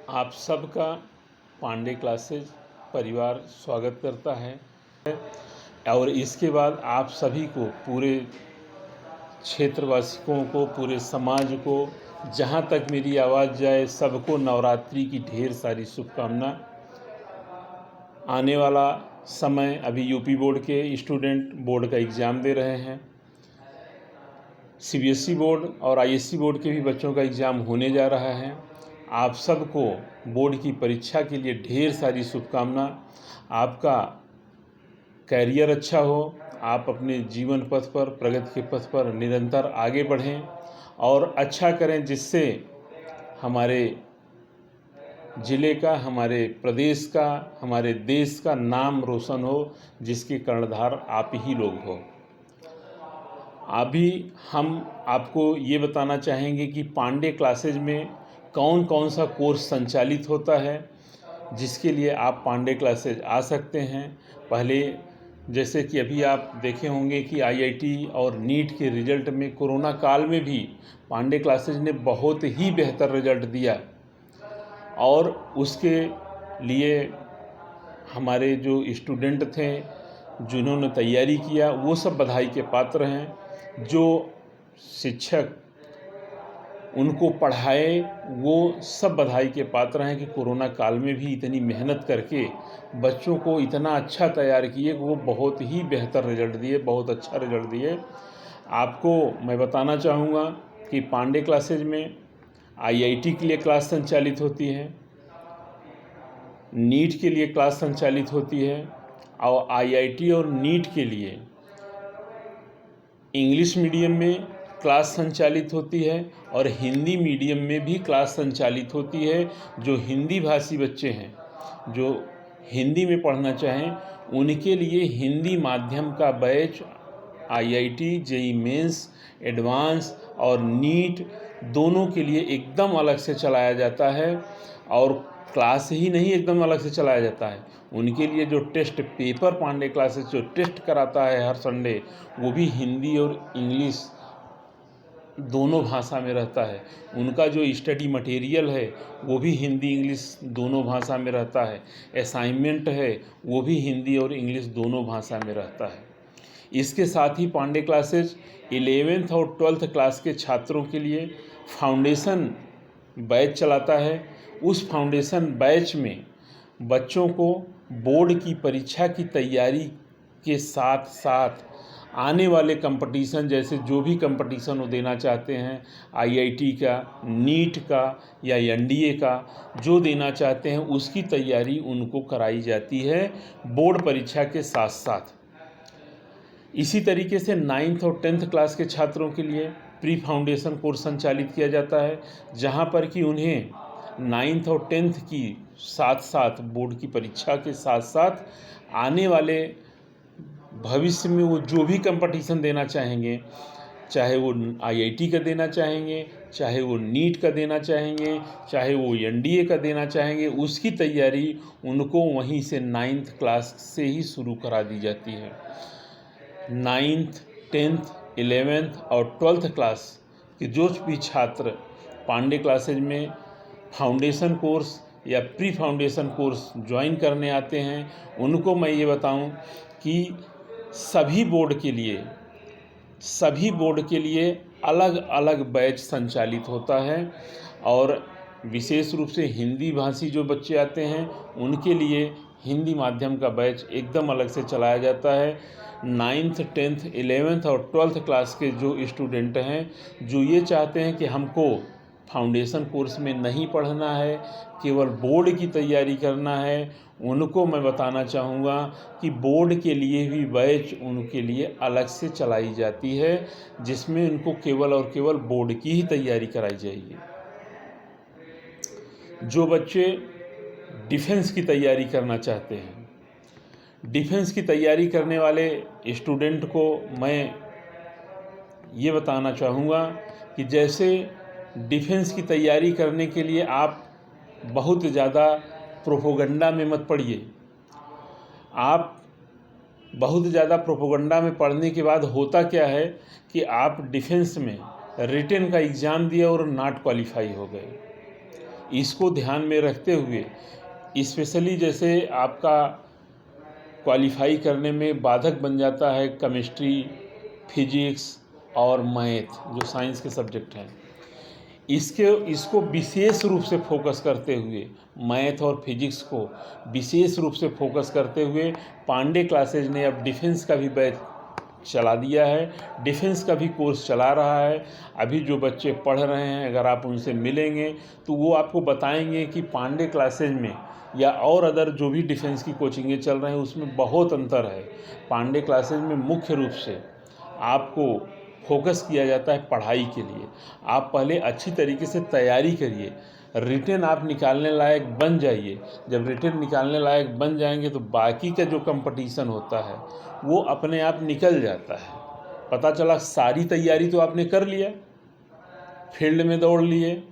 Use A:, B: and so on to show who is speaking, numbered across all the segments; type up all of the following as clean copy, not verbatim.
A: आप सबका पांडे क्लासेज परिवार स्वागत करता है और इसके बाद आप सभी को, पूरे क्षेत्रवासियों को, पूरे समाज को, जहाँ तक मेरी आवाज़ जाए सबको नवरात्रि की ढेर सारी शुभकामना। आने वाला समय, अभी यूपी बोर्ड के स्टूडेंट बोर्ड का एग्ज़ाम दे रहे हैं, सीबीएसई बोर्ड और आईएससी बोर्ड के भी बच्चों का एग्ज़ाम होने जा रहा है। आप सबको बोर्ड की परीक्षा के लिए ढेर सारी शुभकामना। आपका कैरियर अच्छा हो, आप अपने जीवन पथ पर, प्रगति के पथ पर निरंतर आगे बढ़ें और अच्छा करें, जिससे हमारे ज़िले का, हमारे प्रदेश का, हमारे देश का नाम रोशन हो, जिसके कर्णधार आप ही लोग हो। अभी हम आपको ये बताना चाहेंगे कि पांडे क्लासेज में कौन कौन सा कोर्स संचालित होता है, जिसके लिए आप पांडे क्लासेज आ सकते हैं। पहले जैसे कि अभी आप देखे होंगे कि आईआईटी और नीट के रिजल्ट में कोरोना काल में भी पांडे क्लासेज ने बहुत ही बेहतर रिजल्ट दिया और उसके लिए हमारे जो स्टूडेंट थे, जिन्होंने तैयारी किया, वो सब बधाई के पात्र हैं। जो शिक्षक उनको पढ़ाए वो सब बधाई के पात्र हैं कि कोरोना काल में भी इतनी मेहनत करके बच्चों को इतना अच्छा तैयार किए कि वो बहुत ही बेहतर रिजल्ट दिए, बहुत अच्छा रिजल्ट दिए। आपको मैं बताना चाहूँगा कि पांडे क्लासेज में आईआईटी के लिए क्लास संचालित होती है, नीट के लिए क्लास संचालित होती है और आईआईटी और नीट के लिए इंग्लिश मीडियम में क्लास संचालित होती है और हिंदी मीडियम में भी क्लास संचालित होती है। जो हिंदी भाषी बच्चे हैं, जो हिंदी में पढ़ना चाहें, उनके लिए हिंदी माध्यम का batch IIT, JEE Mains, advance और नीट दोनों के लिए एकदम अलग से चलाया जाता है। और क्लास ही नहीं, एकदम अलग से चलाया जाता है। उनके लिए जो टेस्ट पेपर पांडे क्लासेस जो टेस्ट कराता है हर संडे, वो भी हिंदी और इंग्लिश दोनों भाषा में रहता है। उनका जो स्टडी मटेरियल है वो भी हिंदी इंग्लिश दोनों भाषा में रहता है। असाइनमेंट है वो भी हिंदी और इंग्लिश दोनों भाषा में रहता है। इसके साथ ही पांडे क्लासेज 11th और 12th क्लास के छात्रों के लिए फाउंडेशन बैच चलाता है। उस फाउंडेशन बैच में बच्चों को बोर्ड की परीक्षा की तैयारी के साथ साथ आने वाले कंपटीशन, जैसे जो भी कंपटीशन वो देना चाहते हैं, आईआईटी का, नीट का या एनडीए का जो देना चाहते हैं, उसकी तैयारी उनको कराई जाती है बोर्ड परीक्षा के साथ साथ। इसी तरीके से 9th और 10th क्लास के छात्रों के लिए प्री फाउंडेशन कोर्स संचालित किया जाता है, जहां पर कि उन्हें 9th और 10th की साथ साथ बोर्ड की परीक्षा के साथ साथ आने वाले भविष्य में वो जो भी कंपटीशन देना चाहेंगे, चाहे वो आईआईटी का देना चाहेंगे, चाहे वो नीट का देना चाहेंगे, चाहे वो एनडीए का देना चाहेंगे, उसकी तैयारी उनको वहीं से 9th क्लास से ही शुरू करा दी जाती है। 9th, 10th, 11th और 12th क्लास के जो भी छात्र पांडे क्लासेज में फाउंडेशन कोर्स या प्री फाउंडेशन कोर्स ज्वाइन करने आते हैं, उनको मैं ये बताऊं कि सभी बोर्ड के लिए अलग अलग बैच संचालित होता है और विशेष रूप से हिंदी भाषी जो बच्चे आते हैं उनके लिए हिंदी माध्यम का बैच एकदम अलग से चलाया जाता है। 9th, 10th, 11th और 12th क्लास के जो स्टूडेंट हैं, जो ये चाहते हैं कि हमको फाउंडेशन कोर्स में नहीं पढ़ना है, केवल बोर्ड की तैयारी करना है, उनको मैं बताना चाहूँगा कि बोर्ड के लिए भी बैच उनके लिए अलग से चलाई जाती है, जिसमें उनको केवल और केवल बोर्ड की ही तैयारी कराई जाएगी। जो बच्चे डिफेंस की तैयारी करना चाहते हैं, डिफेंस की तैयारी करने वाले स्टूडेंट को मैं ये बताना चाहूँगा कि जैसे डिफेंस की तैयारी करने के लिए आप बहुत ज़्यादा प्रोपोगंडा में मत पढ़िए। आप बहुत ज़्यादा प्रोपोगंडा में पढ़ने के बाद होता क्या है कि आप डिफेंस में रिटन का एग्ज़ाम दिए और नॉट क्वालिफाई हो गए। इसको ध्यान में रखते हुए स्पेशली जैसे आपका क्वालिफाई करने में बाधक बन जाता है केमिस्ट्री, फिजिक्स और मैथ जो साइंस के सब्जेक्ट हैं, इसको विशेष रूप से फोकस करते हुए, मैथ और फिजिक्स को विशेष रूप से फोकस करते हुए पांडे क्लासेज ने अब डिफेंस का भी बैच चला दिया है, डिफेंस का भी कोर्स चला रहा है। अभी जो बच्चे पढ़ रहे हैं, अगर आप उनसे मिलेंगे तो वो आपको बताएंगे कि पांडे क्लासेज में या और अदर जो भी डिफेंस की कोचिंगें चल रहे हैं उसमें बहुत अंतर है। पांडे क्लासेज में मुख्य रूप से आपको फोकस किया जाता है पढ़ाई के लिए। आप पहले अच्छी तरीके से तैयारी करिए, रिटेन आप निकालने लायक बन जाइए। जब रिटेन निकालने लायक बन जाएंगे तो बाकी का जो कंपटीशन होता है वो अपने आप निकल जाता है। पता चला सारी तैयारी तो आपने कर लिया, फील्ड में दौड़ लिए,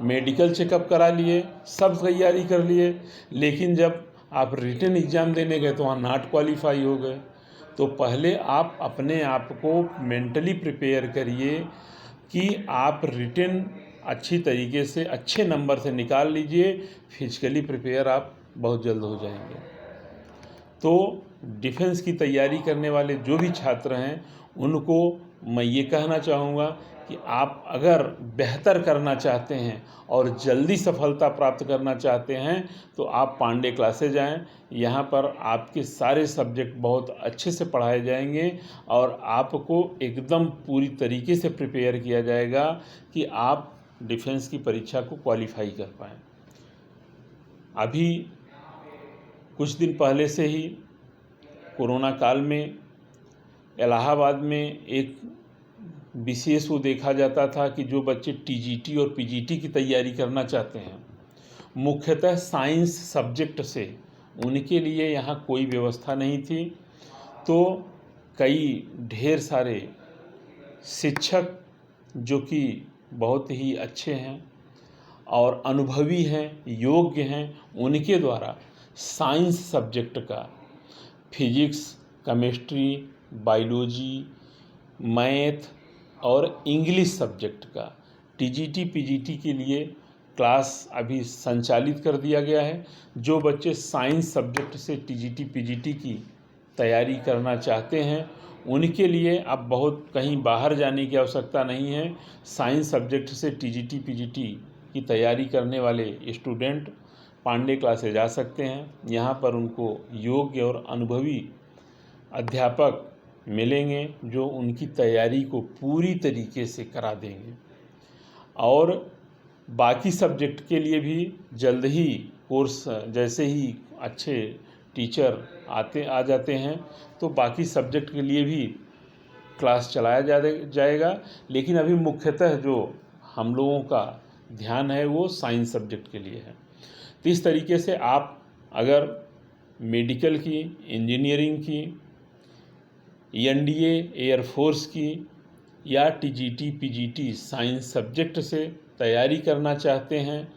A: मेडिकल चेकअप करा लिए, सब तैयारी कर लिए, लेकिन जब आप रिटेन एग्ज़ाम देने गए तो वहाँ नॉट क्वालिफाई हो गए। तो पहले आप अपने आप को मेंटली प्रिपेयर करिए कि आप रिटेन अच्छी तरीके से अच्छे नंबर से निकाल लीजिए, फिजिकली प्रिपेयर आप बहुत जल्द हो जाएंगे। तो डिफेंस की तैयारी करने वाले जो भी छात्र हैं उनको मैं ये कहना चाहूँगा कि आप अगर बेहतर करना चाहते हैं और जल्दी सफलता प्राप्त करना चाहते हैं तो आप पांडे क्लासेज आएँ। यहाँ पर आपके सारे सब्जेक्ट बहुत अच्छे से पढ़ाए जाएंगे और आपको एकदम पूरी तरीके से प्रिपेयर किया जाएगा कि आप डिफेंस की परीक्षा को क्वालिफाई कर पाएँ। अभी कुछ दिन पहले से ही कोरोना काल में इलाहाबाद में एक विशेष वो देखा जाता था कि जो बच्चे टीजीटी और पीजीटी की तैयारी करना चाहते हैं, मुख्यतः साइंस सब्जेक्ट से, उनके लिए यहाँ कोई व्यवस्था नहीं थी। तो कई ढेर सारे शिक्षक जो कि बहुत ही अच्छे हैं और अनुभवी हैं, योग्य हैं, उनके द्वारा साइंस सब्जेक्ट का फिजिक्स, केमिस्ट्री, बायोलॉजी, मैथ और इंग्लिश सब्जेक्ट का टीजीटी पीजीटी के लिए क्लास अभी संचालित कर दिया गया है। जो बच्चे साइंस सब्जेक्ट से टीजीटी पीजीटी की तैयारी करना चाहते हैं उनके लिए अब बहुत कहीं बाहर जाने की आवश्यकता नहीं है। साइंस सब्जेक्ट से टीजीटी पीजीटी की तैयारी करने वाले स्टूडेंट पांडे क्लासेज आ सकते हैं। यहाँ पर उनको योग्य और अनुभवी अध्यापक मिलेंगे जो उनकी तैयारी को पूरी तरीके से करा देंगे और बाकी सब्जेक्ट के लिए भी जल्द ही कोर्स, जैसे ही अच्छे टीचर आ जाते हैं तो बाकी सब्जेक्ट के लिए भी क्लास चलाया जाएगा। लेकिन अभी मुख्यतः जो हम लोगों का ध्यान है वो साइंस सब्जेक्ट के लिए है। तो इस तरीके से आप अगर मेडिकल की, इंजीनियरिंग की, एनडीए, एयरफोर्स की या टीजीटी पीजीटी साइंस सब्जेक्ट से तैयारी करना चाहते हैं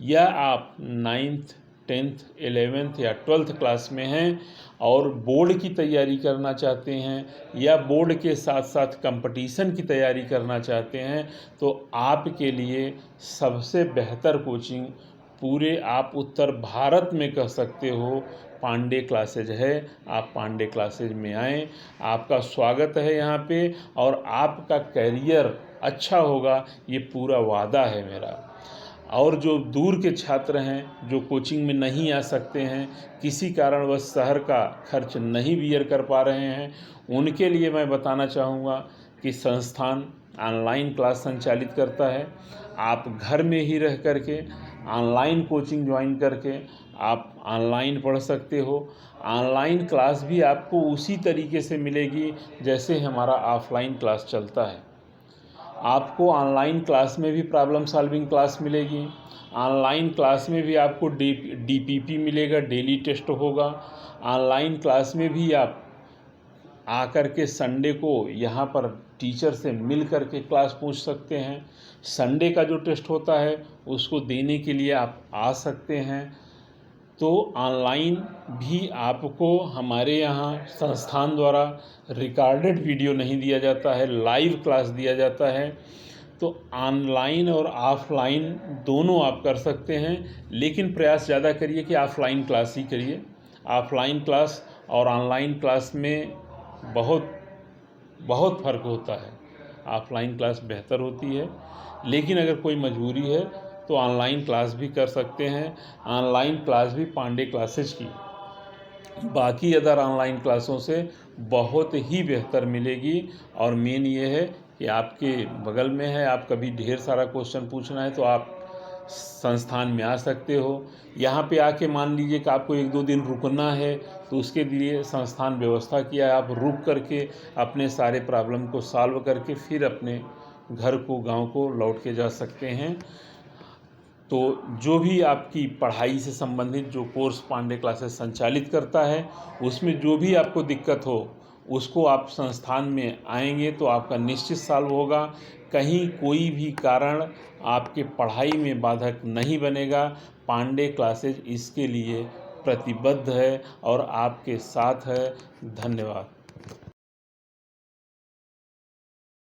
A: या आप 9th, 10th, 11th या 12th क्लास में हैं और बोर्ड की तैयारी करना चाहते हैं या बोर्ड के साथ साथ कंपटीशन की तैयारी करना चाहते हैं तो आपके लिए सबसे बेहतर कोचिंग पूरे आप उत्तर भारत में कह सकते हो पांडे क्लासेज है। आप पांडे क्लासेज में आएँ, आपका स्वागत है यहाँ पे और आपका करियर अच्छा होगा, ये पूरा वादा है मेरा। और जो दूर के छात्र हैं जो कोचिंग में नहीं आ सकते हैं, किसी कारणवश शहर का खर्च नहीं बियर कर पा रहे हैं, उनके लिए मैं बताना चाहूँगा कि संस्थान ऑनलाइन क्लास संचालित करता है। आप घर में ही रह करके ऑनलाइन कोचिंग ज्वाइन करके आप ऑनलाइन पढ़ सकते हो। ऑनलाइन क्लास भी आपको उसी तरीके से मिलेगी जैसे हमारा ऑफलाइन क्लास चलता है। आपको ऑनलाइन क्लास में भी प्रॉब्लम सॉल्विंग क्लास मिलेगी, ऑनलाइन क्लास में भी आपको डीपीपी मिलेगा, डेली टेस्ट होगा। ऑनलाइन क्लास में भी आप आकर के संडे को यहाँ पर टीचर से मिल कर के क्लास पूछ सकते हैं। संडे का जो टेस्ट होता है उसको देने के लिए आप आ सकते हैं। तो ऑनलाइन भी आपको हमारे यहाँ संस्थान द्वारा रिकॉर्डेड वीडियो नहीं दिया जाता है, लाइव क्लास दिया जाता है। तो ऑनलाइन और ऑफलाइन दोनों आप कर सकते हैं, लेकिन प्रयास ज़्यादा करिए कि ऑफलाइन क्लास ही करिए। ऑफलाइन क्लास और ऑनलाइन क्लास में बहुत बहुत फ़र्क होता है। ऑफलाइन क्लास बेहतर होती है, लेकिन अगर कोई मजबूरी है तो ऑनलाइन क्लास भी कर सकते हैं। ऑनलाइन क्लास भी पांडे क्लासेज की बाकी अदर ऑनलाइन क्लासों से बहुत ही बेहतर मिलेगी। और मेन ये है कि आपके बगल में है, आप कभी ढेर सारा क्वेश्चन पूछना है तो आप संस्थान में आ सकते हो। यहाँ पे आके मान लीजिए कि आपको 1-2 दिन रुकना है तो उसके लिए संस्थान व्यवस्था किया है। आप रुक करके अपने सारे प्रॉब्लम को सॉल्व करके फिर अपने घर को, गांव को लौट के जा सकते हैं। तो जो भी आपकी पढ़ाई से संबंधित जो कोर्स पांडे क्लासेस संचालित करता है, उसमें जो भी आपको दिक्कत हो उसको आप संस्थान में आएंगे तो आपका निश्चित सॉल्व होगा। कहीं कोई भी कारण आपके पढ़ाई में बाधक नहीं बनेगा। पांडे क्लासेज इसके लिए प्रतिबद्ध है और आपके साथ है। धन्यवाद।